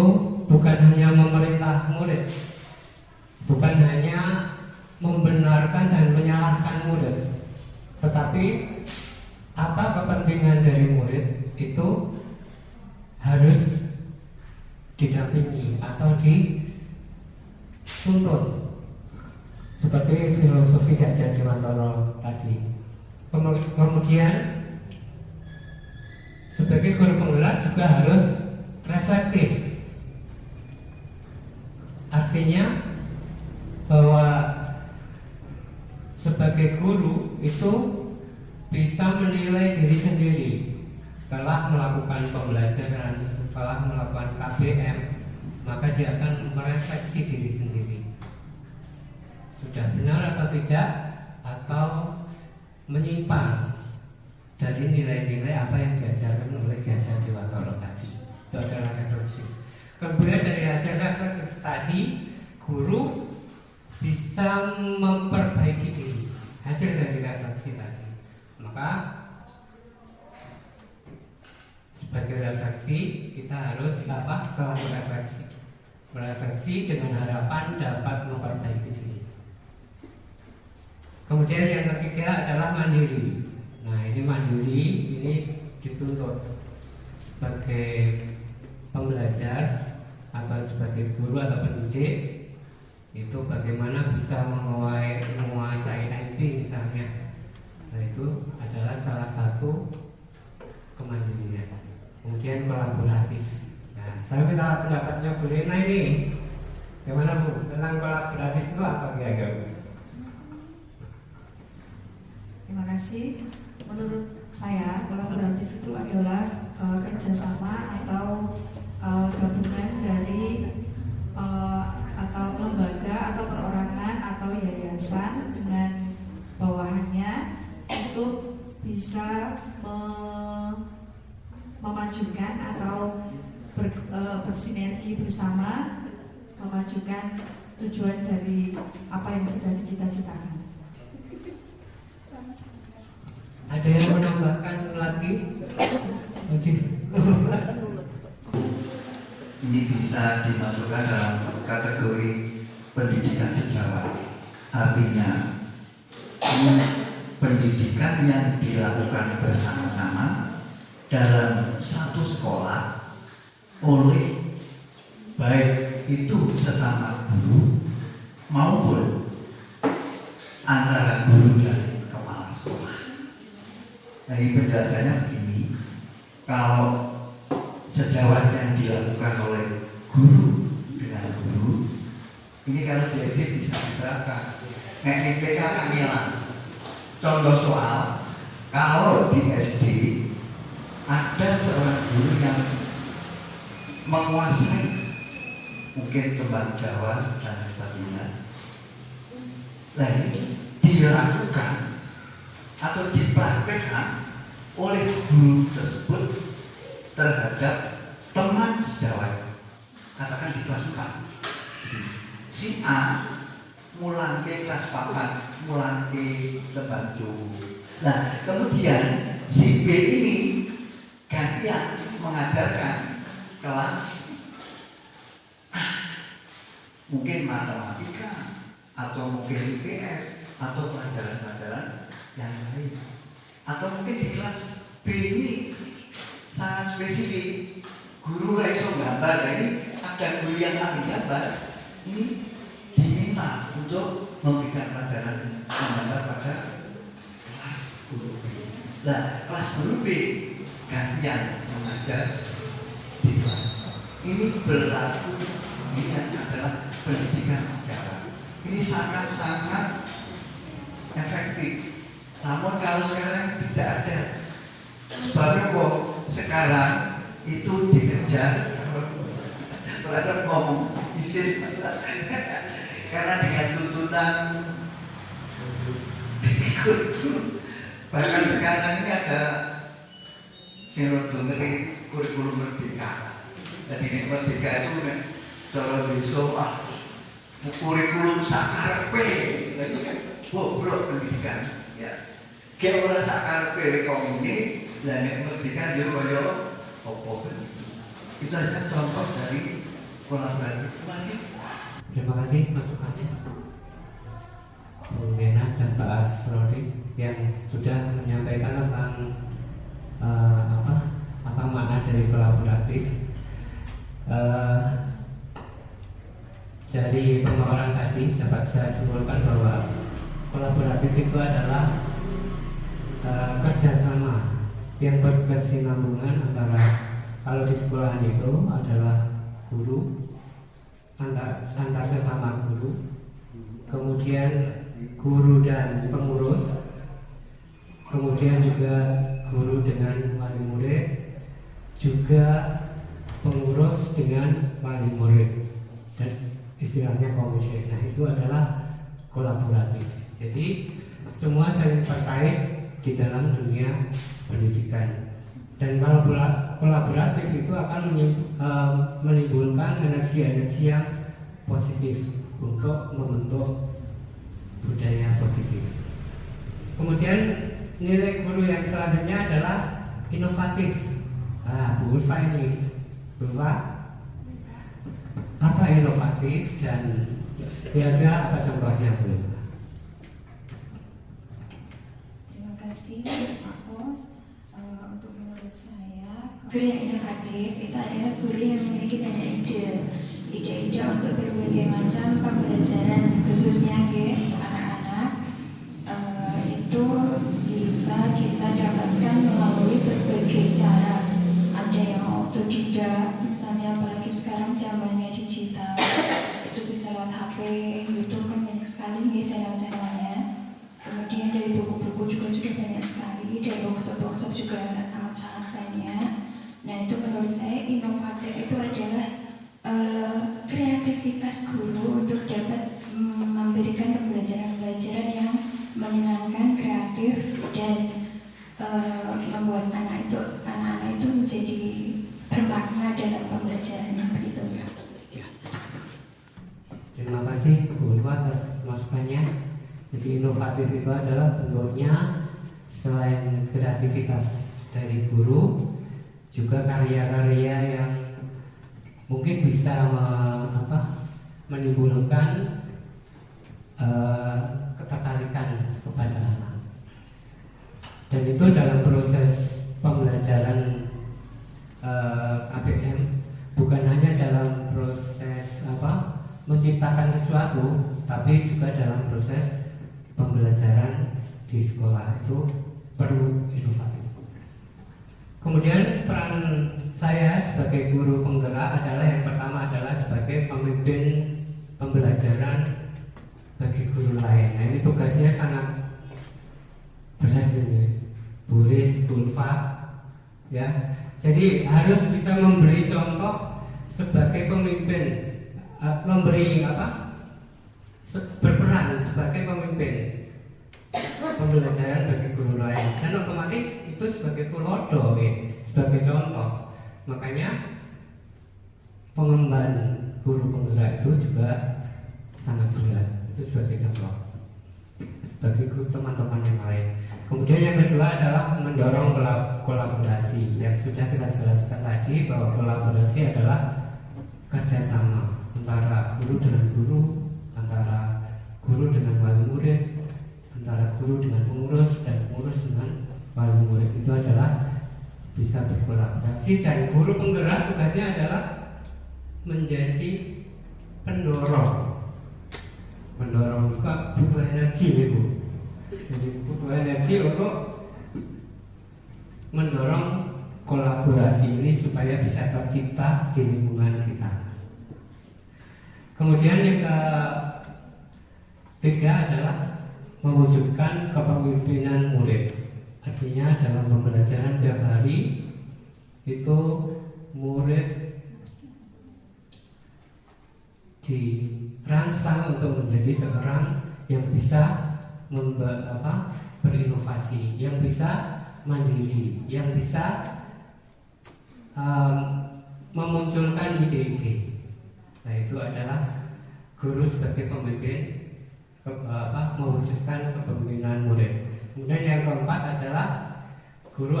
bukan hanya memerintah murid, bukan hanya membenarkan dan menyalahkan murid, tetapi apa kepentingan dari murid itu harus didampingi atau dituntun seperti filosofi Ki Hajar Dewantara tadi. Kemudian sebagai guru penggerak juga harus reflektif, artinya bahwa sebagai guru itu bisa menilai diri sendiri setelah melakukan pembelajaran, setelah melakukan KBM, maka dia akan merefleksi diri sendiri, sudah benar atau tidak, atau menyimpang dari nilai-nilai apa yang diajarkan oleh Ki Hajar Dewantara tadi. Itu adalah refleksi. Kemudian dari hasil refleksi tadi, guru bisa memperbaiki diri hasil dari refleksi tadi. Maka sebagai refleksi kita harus selalu merefleksi dengan harapan dapat memperbaiki diri. Kemudian yang ketiga adalah mandiri. Nah, ini mandiri, ini dituntut sebagai pembelajar atau sebagai guru atau pendidik, itu bagaimana bisa menguasai IT misalnya. Nah, itu adalah salah satu kemandirian. Kemudian kolaboratif. Nah, saya minta pendapatnya Bu Lena ini, gimana Bu tentang kolaboratif itu apa kira-kira? Terima kasih. Menurut saya kolaboratif itu adalah kerjasama atau gabungan dari atau lembaga atau perorangan atau yayasan dengan bawahannya untuk bisa memajukan atau bersinergi bersama memajukan tujuan dari apa yang sudah dicita-citakan. Ada yang menambahkan lagi? Ini bisa dimasukkan dalam kategori pendidikan sejarah. Artinya pendidikan yang dilakukan bersama-sama dalam satu sekolah oleh baik itu sesama guru maupun antara guru dan kepala sekolah. Nah, ini penjelasannya begini, kalau sejawat yang dilakukan oleh guru dengan guru, ini kalau diajak bisa diterapkan. Kayak PK Kamilan. Contoh soal, kalau di SD ada seorang guru yang menguasai mungkin tembang Jawa dan sebagainya, nah ini dilakukan atau dipraktekkan oleh guru tersebut terhadap teman sejawat, katakan di kelas 4. Si A mulang ke kelas 4, mulang ke tembang Jawa. Nah, kemudian si B ini gantian mengajarkan kelas mungkin matematika atau mungkin IPS atau pelajaran-pelajaran yang lain, atau mungkin di kelas B ini sangat spesifik, guru iso gambar. Nah, ini ada guru yang ahli gambar, ini diminta untuk memberikan pelajaran menggambar pada kelas guru B. Nah, kelas guru B gantian mengajar di kelas. Ini berlaku, ini adalah pendidikan sejarah. Ini sangat-sangat efektif. Namun kalau sekarang tidak ada, sebabnya kok sekarang itu dikejar terhadap ngomong isin karena dengan tuntutan bahkan sekarang ini ada ngeri kurikulum merdeka. Jadi ini merdeka itu kalau besok kurikulum sakarepe, jadi kan bobrok pendidikan. Ya, kayak orang sakarepe kau ini, dan yang merdeka dia kaya apa begitu. Itu saja contoh dari kolaborasi. Terima kasih. Terima kasih masukannya Bung Nena dan Pak Asrodi yang sudah menyampaikan tentang apa makna dari kolaboratif. Dari pemaparan tadi dapat saya simpulkan bahwa kolaboratif itu adalah kerjasama yang berkesinambungan antara, kalau di sekolahan itu adalah guru antar sesama guru, kemudian guru dan pengurus, kemudian juga guru dengan wali murid, juga pengurus dengan wali murid, dan istilahnya komite. Nah, itu adalah kolaboratif. Jadi semua saling terkait di dalam dunia pendidikan. Dan kalau kolaboratif itu akan menimbulkan energi-energi yang positif untuk membentuk budaya positif. Kemudian nilai guru yang selanjutnya adalah inovatif. Bu Ulfa ini, Bu Ulfa, apa inovatif dan kira-kira apa contohnya, Bu Ulfa? Terima kasih Pak Bos. Untuk menurut saya, guru yang inovatif itu adalah guru yang memiliki banyak ide untuk berbagai macam pembelajaran, khususnya ke anak-anak. Itu bisa kita dapatkan melalui berbagai cara. Ada yang autodidak, misalnya apalagi sekarang zamannya digital, itu bisa lewat HP, YouTube kan banyak sekali nih channel-channelnya. Kemudian dari buku-buku juga sudah banyak sekali, dari workshop-workshop juga amat sangat banyak. Nah, itu menurut saya inovatif itu adalah kreativitas guru untuk dapat memberikan pembelajaran-pembelajaran yang menyenangkan, kreatif, dan membuat anak-anak itu menjadi bermakna dalam pembelajarannya, begitu ya. Terima kasih Bu Ulfa atas masukannya. Jadi inovatif itu adalah bentuknya selain kreativitas dari guru, juga karya-karya yang mungkin bisa menimbulkan ketertarikan kepada anak. Dan itu dalam proses pembelajaran ABM, bukan hanya dalam proses menciptakan sesuatu, tapi juga dalam proses pembelajaran di sekolah itu perlu inovatif. Kemudian peran saya sebagai guru penggerak adalah yang pertama adalah sebagai pemimpin pembelajaran bagi guru lain. Nah, ini tugasnya sangat berat ini, Buris, Bulfa, ya. Jadi harus bisa memberi contoh sebagai pemimpin, memberi berperan sebagai pemimpin pembelajaran bagi guru lain, dan otomatis itu sebagai tulodo, sebagai contoh. Makanya pengemban guru penggerak itu juga sangat berat, itu sebagai contoh bagi teman-teman yang lain. Kemudian yang kedua adalah mendorong kolaborasi, yang sudah kita jelaskan tadi bahwa kolaborasi adalah kerjasama antara guru dengan guru, antara guru dengan wali murid, antara guru dengan pengurus, dan pengurus dengan wali murid. Itu adalah bisa berkolaborasi, dan guru penggerak tugasnya adalah menjadi pendorong juga butuh energi, Ibu. Jadi butuh energi untuk mendorong kolaborasi ini supaya bisa tercipta di lingkungan kita. Kemudian yang ketiga adalah mewujudkan kepemimpinan murid. Artinya dalam pembelajaran tiap hari itu murid dirangsang untuk menjadi seorang yang bisa berinovasi, yang bisa mandiri, yang bisa memunculkan ide-ide. Nah, itu adalah guru sebagai pemimpin, mewujudkan kepemimpinan murid. Kemudian yang keempat adalah guru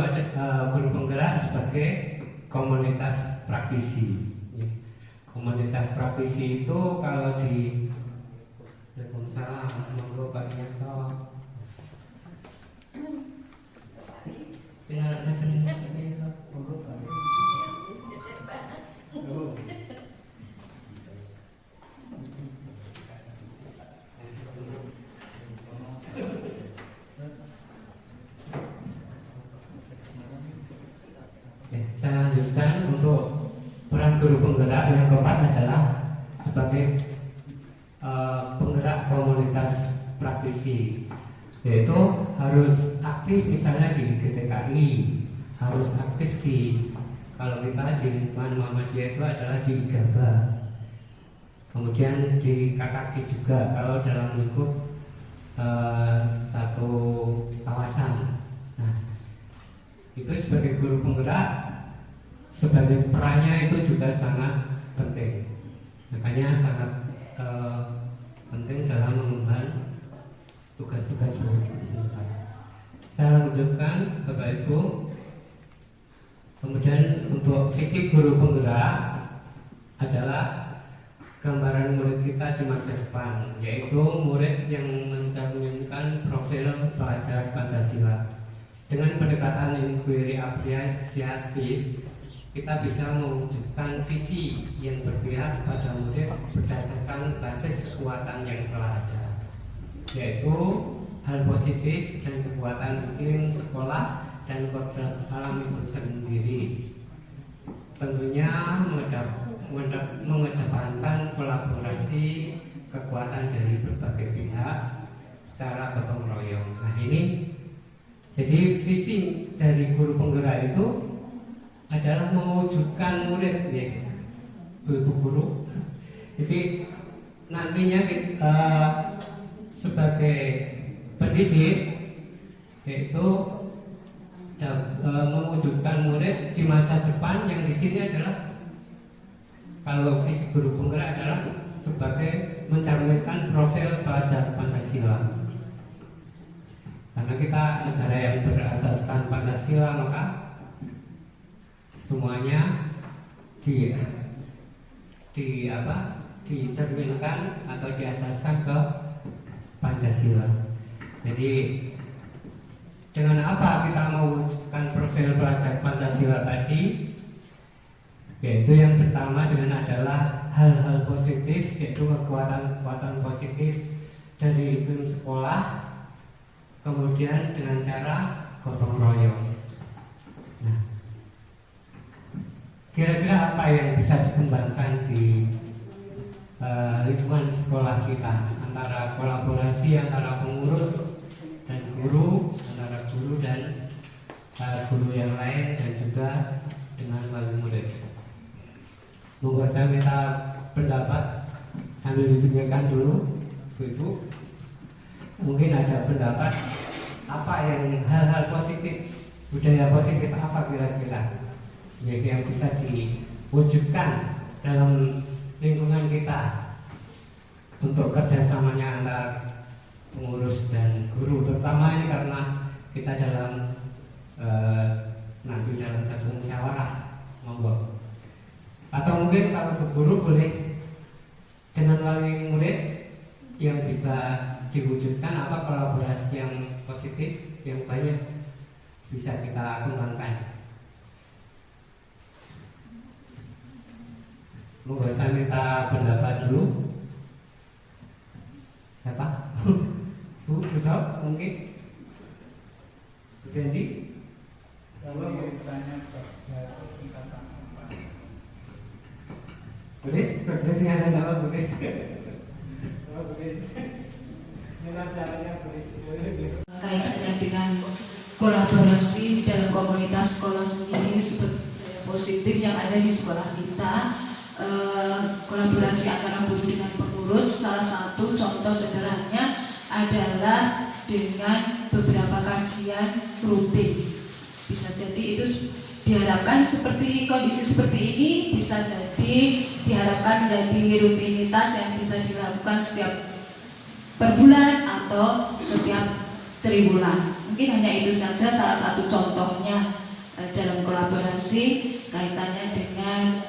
penggerak sebagai komunitas praktisi. Komunitas praktisi itu kalau di Waalaikumsalam, monggo Pak Nyanto. Saya lanjutkan untuk peran guru penggerak yang keempat adalah sebagai penggerak komunitas praktisi, yaitu harus aktif misalnya di GTKI, harus aktif kalau kita di lingkungan Muhammadiyah itu adalah di IGABA, kemudian di KKG juga kalau dalam lingkup satu kawasan. Nah, itu sebagai guru penggerak, sebagai perannya itu juga sangat penting. Makanya sangat penting dalam mengemban tugas-tugas sebagai guru penggerak. Saya lanjutkan Bapak Ibu. Kemudian untuk visi guru penggerak adalah gambaran murid kita di masa depan, yaitu murid yang mencerminkan profil pelajar Pancasila. Dengan pendekatan inquiry apresiatif, kita bisa mewujudkan visi yang berpihak pada murid berdasarkan basis kekuatan yang telah ada, yaitu hal positif dan kekuatan iklim sekolah dan kodrat alam itu sendiri. Tentunya mengedepankan kolaborasi kekuatan dari berbagai pihak secara gotong royong. Nah, ini jadi visi dari guru penggerak itu adalah mewujudkan murid, ya, ibu guru. Jadi nantinya sebagai pendidik yaitu mewujudkan murid di masa depan, yang di sini adalah kalau visi guru penggerak adalah sebagai mencerminkan profil pelajar Pancasila. Karena kita negara yang berasaskan Pancasila, maka semuanya dicerminkan atau diasaskan ke Pancasila. Jadi dengan apa kita mewujudkan profil pelajar Pancasila tadi? Yaitu yang pertama dengan adalah hal-hal positif, yaitu kekuatan-kekuatan positif dari iklim sekolah, kemudian dengan cara gotong royong. Nah, kira-kira apa yang bisa dikembangkan di lingkungan sekolah kita, antara kolaborasi antara pengurus dan guru, antara guru dan guru yang lain, dan juga dengan wali murid. Monggo saya minta pendapat sambil dipikirkan dulu, Ibu. Mungkin ada pendapat apa yang hal-hal positif, budaya positif apa kira-kira yang bisa diwujudkan dalam lingkungan kita untuk kerjasamanya antar pengurus dan guru, terutama ini karena kita dalam nanti dalam satu musyawarah. Monggo. Atau mungkin kalau ke guru boleh dengan wali murid yang bisa diwujudkan apa kolaborasi yang positif yang banyak bisa kita kembangkan. Monggo saya minta pendapat dulu. Siapa? Bu Sob mungkin? Bu Fendi? Kalau bertanya tingkatan apa? Tulis, sing ada nama tulis. Oh, tulis. Dengan caranya tulis. Kaitannya dengan kolaborasi di dalam komunitas sekolah sendiri seperti positif yang ada di sekolah kita. Kolaborasi antara guru dengan pengurus, salah satu contoh sederhananya adalah dengan beberapa kajian rutin. Bisa jadi itu diharapkan seperti kondisi seperti ini, bisa jadi diharapkan menjadi rutinitas yang bisa dilakukan setiap per bulan atau setiap triwulan. Mungkin hanya itu saja salah satu contohnya dalam kolaborasi kaitannya dengan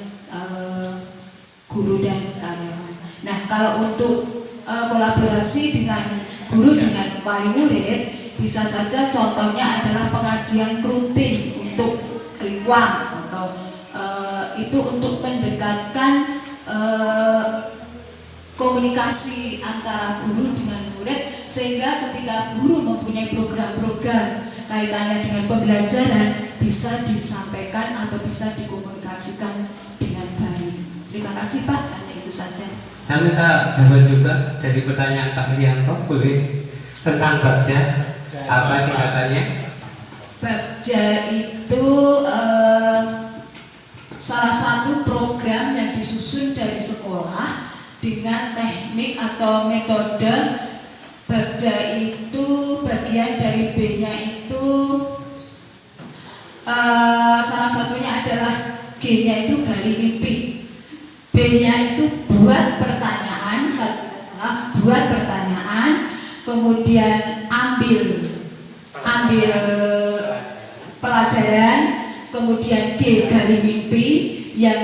guru dan karyawan. Nah, kalau untuk kolaborasi dengan guru dengan wali murid, bisa saja contohnya adalah pengajian rutin untuk rikwang atau itu untuk mendekatkan komunikasi antara guru dengan murid, sehingga ketika guru mempunyai program-program kaitannya dengan pembelajaran bisa disampaikan atau bisa dikomunikasikan dengan baik. Terima kasih Pak, hanya itu saja. Saya minta jawaban juga dari pertanyaan Pak Rianto, boleh, tentang Bagja. Apa singkatannya? Bagja itu salah satu program yang disusun dari sekolah dengan teknik atau metode. Bagja itu bagian dari B-nya itu salah satunya adalah G-nya itu gali mimpi, B-nya itu buat pertanyaan, buat pertanyaan, kemudian ambil pelajaran, kemudian G gali mimpi, yang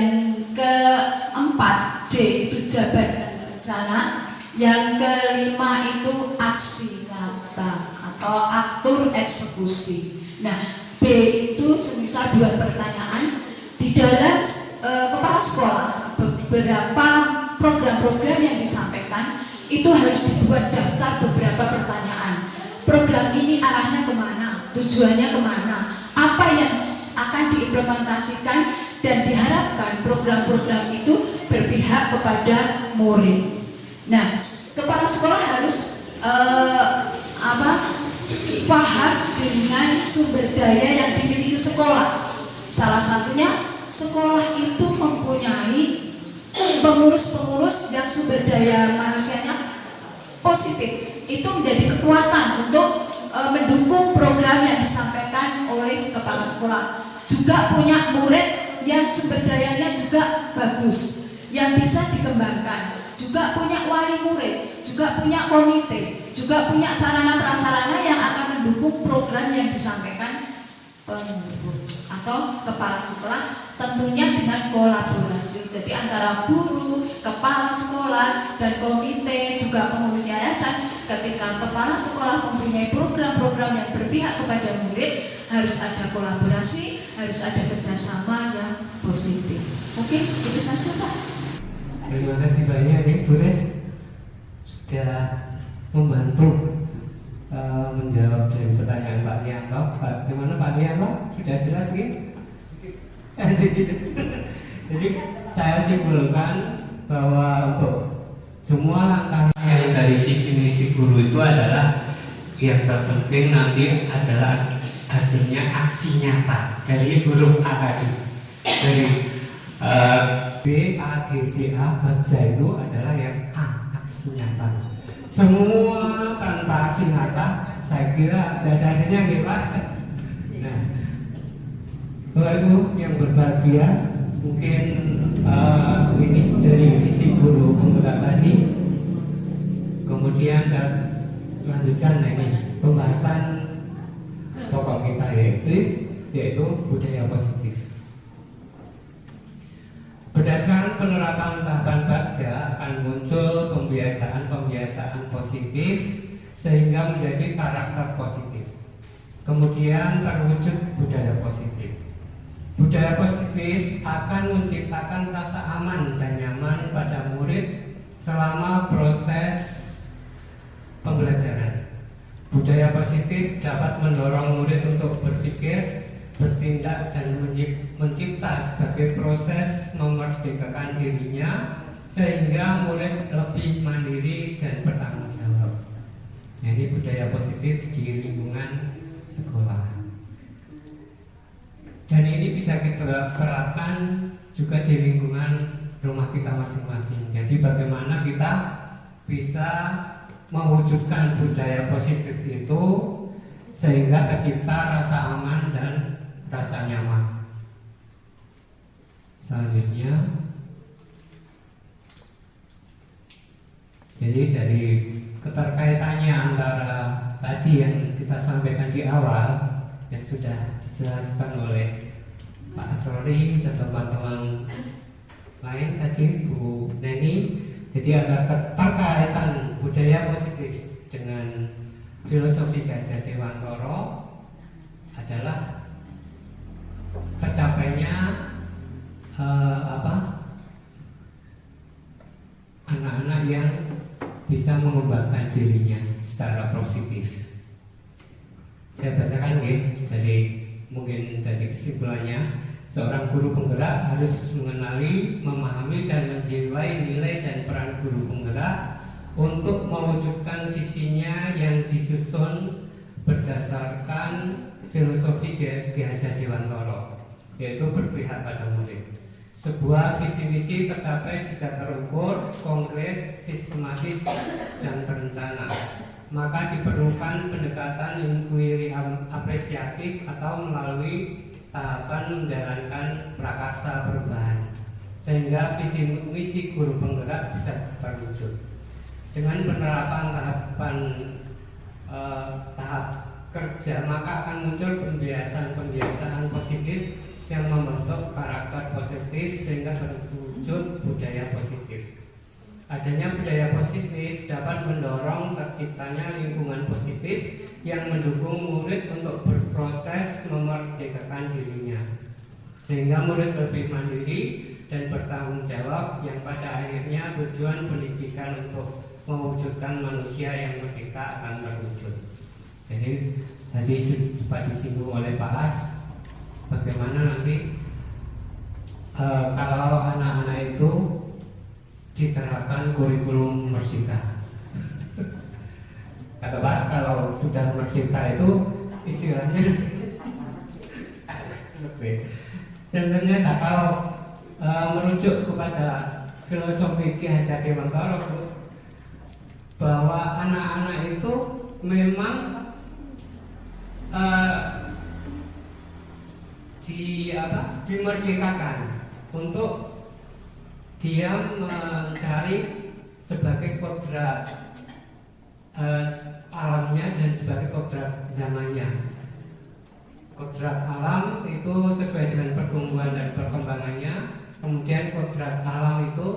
keempat J itu jabat rencana, yang kelima itu aksi nyata atau aktur eksekusi. Nah, B itu semisal buat pertanyaan. Di dalam kepala sekolah beberapa program-program yang disampaikan itu harus dibuat daftar beberapa pertanyaan. Program ini arahnya kemana, tujuannya kemana, apa yang akan diimplementasikan, dan diharapkan program-program itu berpihak kepada murid. Nah, kepala sekolah harus faham dengan sumber daya yang dimiliki sekolah. Salah satunya sekolah itu mempunyai pengurus-pengurus yang sumber daya manusianya positif. Itu menjadi kekuatan untuk mendukung program yang disampaikan oleh kepala sekolah. Juga punya murid yang sumber dayanya juga bagus, yang bisa dikembangkan. Juga punya wali murid, juga punya komite, juga punya sarana prasarana yang akan mendukung program yang disampaikan pengurus atau kepala sekolah, tentunya dengan kolaborasi. Jadi antara guru, kepala sekolah, dan komite, juga pengurus yayasan. Ketika kepala sekolah mempunyai program-program yang berpihak kepada murid, harus ada kolaborasi, harus ada kerjasama yang positif. Mungkin itu saja Pak. Terima kasih banyak nih Bu Res sudah membantu menjawab dari pertanyaan Pak Lianto. Bagaimana Pak Lianto? Sudah jelas nih? Jadi saya simpulkan bahwa untuk semua langkah yang dari sisi misi guru itu adalah yang terpenting nanti adalah hasilnya aksi nyata dari huruf A tadi, dari B, A, G, C, A, baca itu adalah yang A, aksi nyata. Semua tanpa aksi nyata, saya kira tidak ada adanya gitu Pak. Nah, Bapak Ibu yang berbahagia, mungkin ini dari sisi guru penggerak tadi. Kemudian kita lanjutkan ini pembahasan pokok kita yaitu budaya positif. Berdasarkan penerapan tahapan Bagja akan muncul pembiasaan positif sehingga menjadi karakter positif. Kemudian terwujud budaya positif. Budaya positif akan menciptakan rasa aman dan nyaman pada murid selama proses pembelajaran. Budaya positif dapat mendorong murid untuk berpikir, bertindak dan mencipta sebagai proses memerdekakan dirinya sehingga murid lebih mandiri dan bertanggung jawab. Nah, ini budaya positif di lingkungan sekolah. Dan ini bisa kita terapkan juga di lingkungan rumah kita masing-masing. Jadi bagaimana kita bisa mewujudkan budaya positif itu sehingga tercipta rasa aman dan rasa nyaman. Selanjutnya, jadi dari keterkaitannya antara tadi yang kita sampaikan di awal yang sudah dijelaskan oleh Pak Asrori dan teman-teman lain tadi Bu Neni, jadi ada keterkaitan budaya positif dengan filosofi Gajah Dewantara adalah tercapainya anak-anak yang bisa mengembangkan dirinya secara positif. Saya bacakan mungkin dari kesimpulannya, seorang guru penggerak harus mengenali, memahami dan menjiwai nilai dan peran guru penggerak untuk mewujudkan visinya yang disusun berdasarkan filosofi Ki Hajar Dewantara, yaitu berpihak pada murid. Sebuah visi misi tercapai jika terukur, konkret, sistematis, dan terencana. Maka diperlukan pendekatan inquiry apresiatif atau melalui tahapan menjalankan prakarsa perubahan sehingga visi misi guru penggerak bisa terwujud. Dengan penerapan tahap kerja, maka akan muncul pembiasaan positif yang membentuk karakter positif sehingga terwujud budaya positif. Adanya budaya positif dapat mendorong terciptanya lingkungan positif yang mendukung murid untuk berproses memerdekakan dirinya, sehingga murid lebih mandiri dan bertanggung jawab yang pada akhirnya tujuan pendidikan untuk mewujudkan manusia yang merdeka akan terwujud. Jadi tadi sempat disinggung oleh Pak As, bagaimana nanti kalau anak-anak itu diterapkan kurikulum merdeka. Kata Mas, kalau sudah merdeka itu istilahnya dan ternyata kalau merujuk kepada filosofi Ki Hajar Dewantara bahwa anak-anak itu memang dimerdekakan untuk dia mencari sebagai kodrat alamnya dan sebagai kodrat zamannya. Kodrat alam itu sesuai dengan pertumbuhan dan perkembangannya, kemudian kodrat alam itu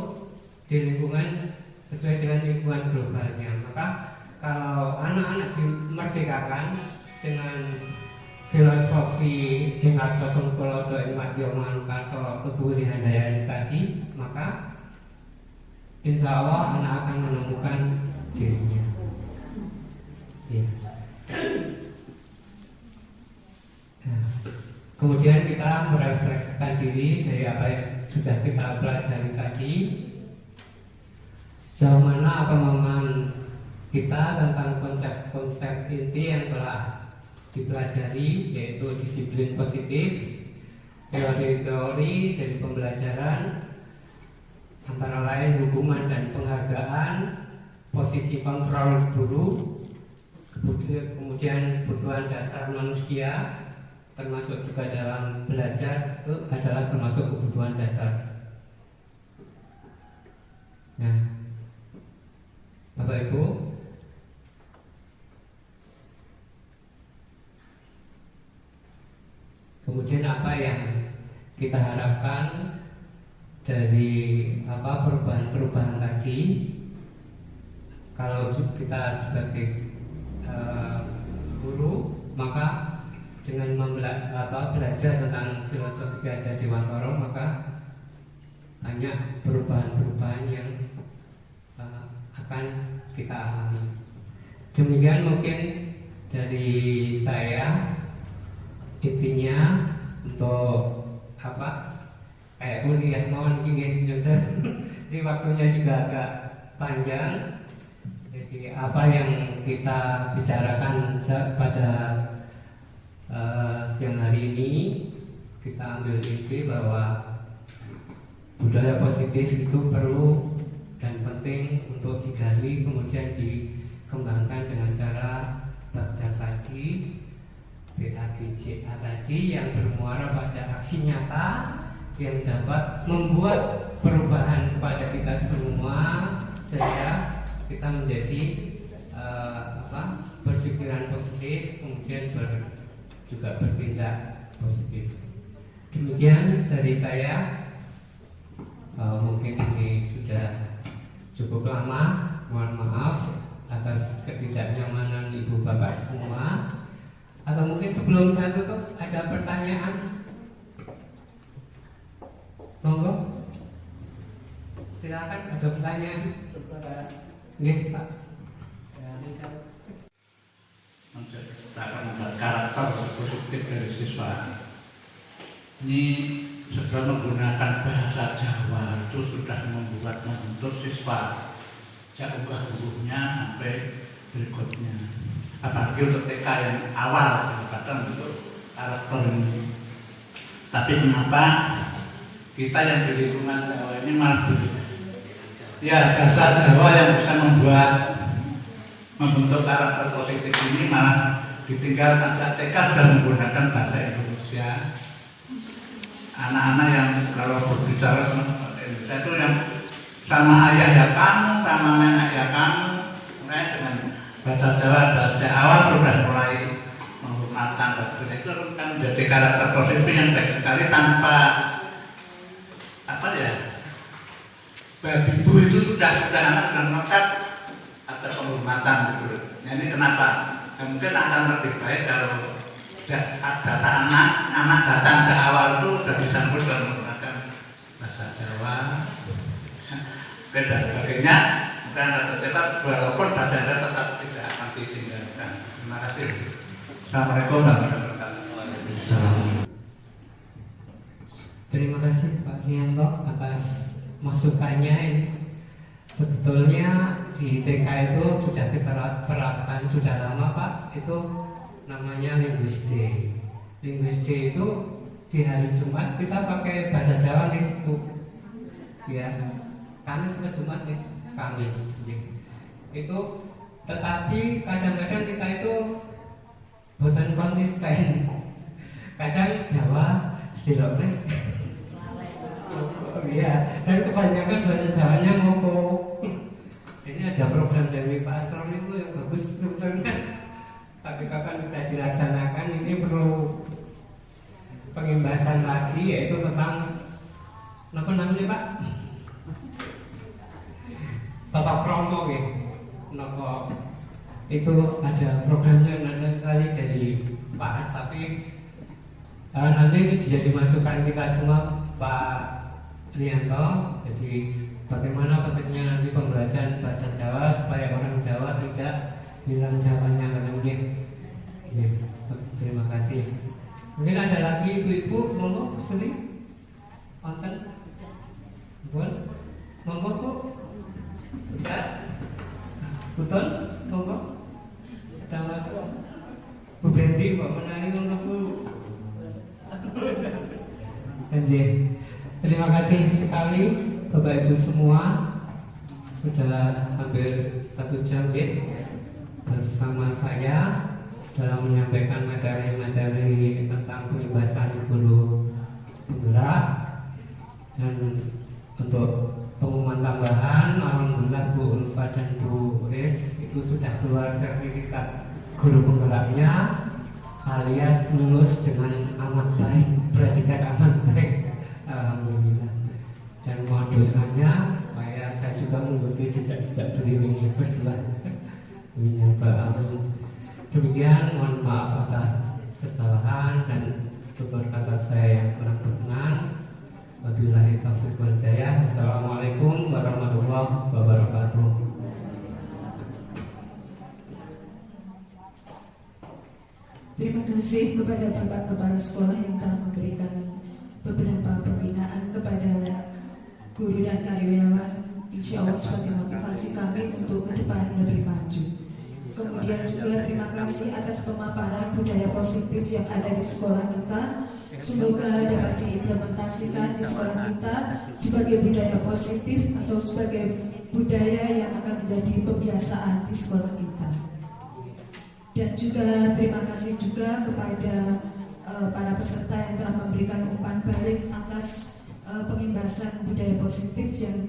di lingkungan sesuai dengan lingkungan globalnya. Maka kalau anak-anak dimerdekakan dengan filosofi Hingar Sasongkolodo Imat Yoman Kaso Tutuli Handayani tadi, maka insya Allah anak akan menemukan dirinya. Ya. Nah, kemudian kita merefleksikan diri dari apa yang sudah kita pelajari tadi. Sejauh mana pemahaman kita tentang konsep-konsep inti yang telah dipelajari, yaitu disiplin positif, teori-teori dari pembelajaran, antara lain hukuman dan penghargaan, posisi kontrol guru, kemudian kebutuhan dasar manusia, termasuk juga dalam belajar itu adalah termasuk kebutuhan dasar. Nah, Bapak Ibu, kemudian apa yang kita harapkan dari perubahan-perubahan tadi? Kalau kita sebagai guru, maka dengan belajar tentang filosofi Gajah Dewantara, maka banyak perubahan-perubahan yang akan kita alami. Demikian mungkin dari saya. Intinya untuk kayak kuliah mohon ingin nyusun si waktunya juga agak panjang. Jadi apa yang kita bicarakan pada siang hari ini, kita ambil inti bahwa budaya positif itu perlu dan penting untuk digali, kemudian dikembangkan dengan cara baca tadi, BAGJA tadi, yang bermuara pada aksi nyata yang dapat membuat perubahan kepada kita semua, sehingga kita menjadi berpikiran positif, kemudian juga bertindak positif. Demikian dari saya. Mungkin ini sudah cukup lama. Mohon maaf atas ketidaknyamanan ibu bapak semua. Atau mungkin sebelum saya tutup ada pertanyaan? Monggo. Silakan, ada pertanyaan. Nggih, Pak. Menciptakan karakter positif dari siswa. Ini setelah menggunakan bahasa Jawa itu sudah membentuk siswa sejak ubah hurufnya sampai berikutnya. Apalagi untuk TK yang awal kadang untuk karakter ini. Tapi kenapa kita yang di lingkungan Jawa ini malah berbeda? Ya, bahasa Jawa yang bisa membentuk karakter positif ini malah ditinggalkan saat TK dan menggunakan bahasa Indonesia. Anak-anak yang kalau berbicara sama Indonesia itu yang sama ayah ya kamu, sama nenek ya kamu, mulai dengan bahasa Jawa dan sejak awal sudah mulai menghormatkan dan sebagainya. Itu kan menjadi karakter positif yang baik sekali tanpa babi bu itu sudah anak sudah melekat ada penghormatan gitu. Nah, ini kenapa? Mungkin akan lebih baik kalau data anak datang sejak awal itu sudah disambut dan menggunakan bahasa Jawa, dan sebagainya. Mungkin akan tercepat walaupun bahasa Indonesia tetap tidak akan ditinggalkan. Terima kasih. Assalamualaikum warahmatullahi wabarakatuh. Terima kasih Pak Rianto atas masukannya. Sebetulnya di TK itu sudah kita terapkan sudah lama Pak, itu namanya Linguist Day. Linguist Day itu di hari Jumat kita pakai bahasa Jawa nih Bu. Ya, Kamis ke Jumat nih, Kamis nih. Itu tetapi kadang-kadang kita itu bukan konsisten. Kadang Jawa sedilok nih. Iya, dan kebanyakan bahasa Jawanya ngoko. Ini ada program dari Pak Asron itu yang bagus sebenarnya. Tapi kapan bisa dilaksanakan, ini perlu pengimbasan lagi, yaitu tentang apa namanya Pak? Tata kromo ya. Nopo itu ada programnya nanti dari Pak As, tapi nanti ini jadi masukan kita semua Pak Rianto. Jadi bagaimana pentingnya nanti pembelajaran bahasa Jawa supaya orang Jawa tidak hilang Jawanya kan mungkin. Terima kasih. Mungkin ada lagi ibu-ibu, monggo Bu Sri, konten, monggo Bu, betul, monggo, ada masuk, Bu Bendi, kok menari monggo Bu. Anjir. Terima kasih sekali Bapak Ibu semua, sudah hampir 1 jam ya bersama saya dalam menyampaikan materi-materi tentang pengimbasan guru penggerak. Dan untuk pengumuman tambahan, alhamdulillah Bu Ulfa dan Bu Riz itu sudah keluar sertifikat guru penggeraknya, alias lulus dengan amat baik, predikat amat baik, alhamdulillah. Dan mohon doanya supaya saya juga mengikuti jejak-jejak beliau ini berdua. Demikian, mohon maaf atas kesalahan dan tutur kata saya yang kurang berkenan. Wabillahi taufiq wal hidayah. Wassalamualaikum warahmatullahi wabarakatuh. Terima kasih kepada Bapak Kepala Sekolah yang telah memberikan beberapa pembinaan kepada guru dan karyawan, insya Allah sebagai motivasi kami untuk ke depan lebih maju. Kemudian juga terima kasih atas pemaparan budaya positif yang ada di sekolah kita. Semoga dapat diimplementasikan di sekolah kita sebagai budaya positif atau sebagai budaya yang akan menjadi kebiasaan di sekolah kita. Dan juga terima kasih juga kepada para peserta yang telah memberikan umpan balik atas pengimbasan budaya positif yang